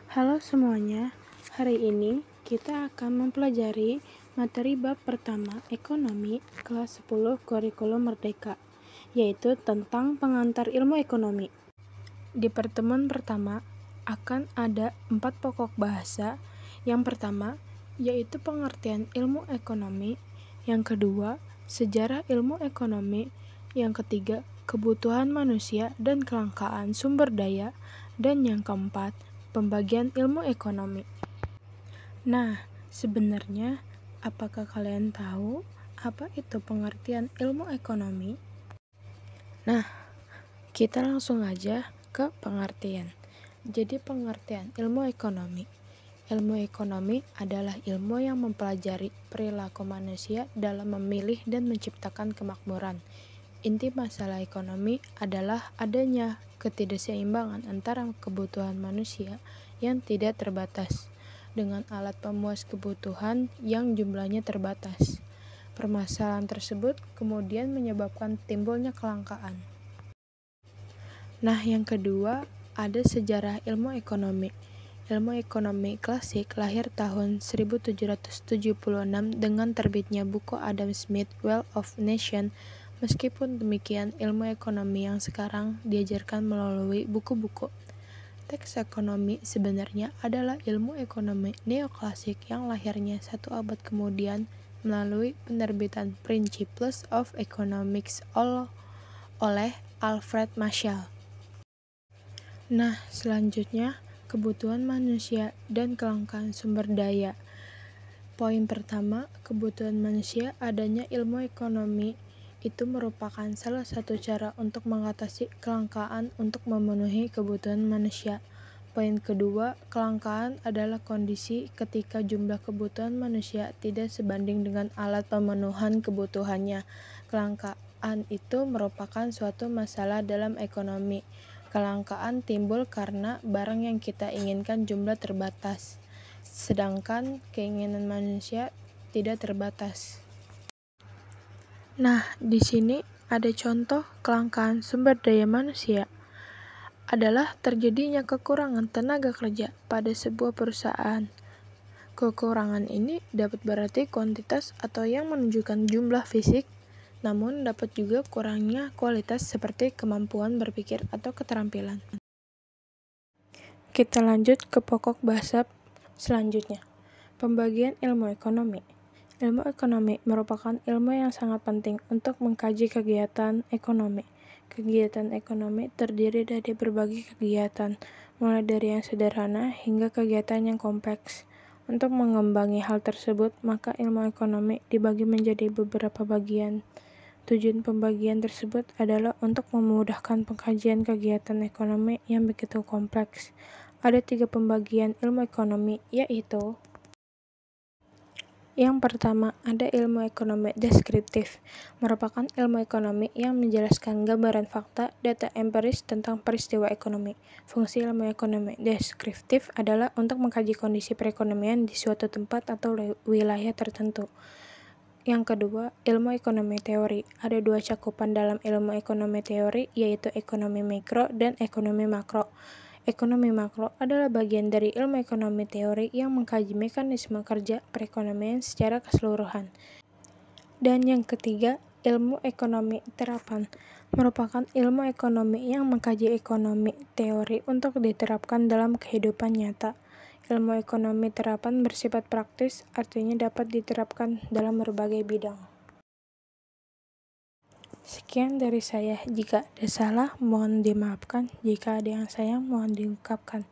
Halo semuanya, hari ini kita akan mempelajari materi bab pertama ekonomi kelas 10 kurikulum merdeka, yaitu tentang pengantar ilmu ekonomi. Di pertemuan pertama akan ada 4 pokok bahasa. Yang pertama yaitu pengertian ilmu ekonomi, yang kedua sejarah ilmu ekonomi, yang ketiga kebutuhan manusia dan kelangkaan sumber daya, dan yang keempat pembagian ilmu ekonomi. Nah, sebenarnya apakah kalian tahu apa itu pengertian ilmu ekonomi? Nah, kita langsung aja ke pengertian. Jadi pengertian ilmu ekonomi. Ilmu ekonomi adalah ilmu yang mempelajari perilaku manusia dalam memilih dan menciptakan kemakmuran. Inti masalah ekonomi adalah adanya ketidakseimbangan antara kebutuhan manusia yang tidak terbatas dengan alat pemuas kebutuhan yang jumlahnya terbatas. Permasalahan tersebut kemudian menyebabkan timbulnya kelangkaan. Nah, yang kedua ada sejarah ilmu ekonomi. Ilmu ekonomi klasik lahir tahun 1776 dengan terbitnya buku Adam Smith, Wealth of Nations. Meskipun demikian, ilmu ekonomi yang sekarang diajarkan melalui buku-buku. Teks ekonomi sebenarnya adalah ilmu ekonomi neoklasik yang lahirnya 1 abad kemudian melalui penerbitan Principles of Economics oleh Alfred Marshall. Nah, selanjutnya kebutuhan manusia dan kelangkaan sumber daya. Poin pertama, kebutuhan manusia. Adanya ilmu ekonomi itu merupakan salah satu cara untuk mengatasi kelangkaan untuk memenuhi kebutuhan manusia. Poin kedua, kelangkaan adalah kondisi ketika jumlah kebutuhan manusia tidak sebanding dengan alat pemenuhan kebutuhannya. Kelangkaan itu merupakan suatu masalah dalam ekonomi. Kelangkaan timbul karena barang yang kita inginkan jumlah terbatas, sedangkan keinginan manusia tidak terbatas. Nah, di sini ada contoh kelangkaan sumber daya manusia adalah terjadinya kekurangan tenaga kerja pada sebuah perusahaan. Kekurangan ini dapat berarti kuantitas atau yang menunjukkan jumlah fisik, namun dapat juga kurangnya kualitas seperti kemampuan berpikir atau keterampilan. Kita lanjut ke pokok bahasa selanjutnya. Pembagian ilmu ekonomi. Ilmu ekonomi merupakan ilmu yang sangat penting untuk mengkaji kegiatan ekonomi. Kegiatan ekonomi terdiri dari berbagai kegiatan, mulai dari yang sederhana hingga kegiatan yang kompleks. Untuk mengembangi hal tersebut, maka ilmu ekonomi dibagi menjadi beberapa bagian. Tujuan pembagian tersebut adalah untuk memudahkan pengkajian kegiatan ekonomi yang begitu kompleks. Ada 3 pembagian ilmu ekonomi, yaitu yang pertama, ada ilmu ekonomi deskriptif, merupakan ilmu ekonomi yang menjelaskan gambaran fakta, data empiris tentang peristiwa ekonomi. Fungsi ilmu ekonomi deskriptif adalah untuk mengkaji kondisi perekonomian di suatu tempat atau wilayah tertentu. Yang kedua, ilmu ekonomi teori. Ada 2 cakupan dalam ilmu ekonomi teori, yaitu ekonomi mikro dan ekonomi makro. Ekonomi makro adalah bagian dari ilmu ekonomi teori yang mengkaji mekanisme kerja perekonomian secara keseluruhan. Dan yang ketiga, ilmu ekonomi terapan, merupakan ilmu ekonomi yang mengkaji ekonomi teori untuk diterapkan dalam kehidupan nyata. Ilmu ekonomi terapan bersifat praktis, artinya dapat diterapkan dalam berbagai bidang. Sekian dari saya. Jika ada salah, mohon dimaafkan. Jika ada yang sayang, mohon diungkapkan.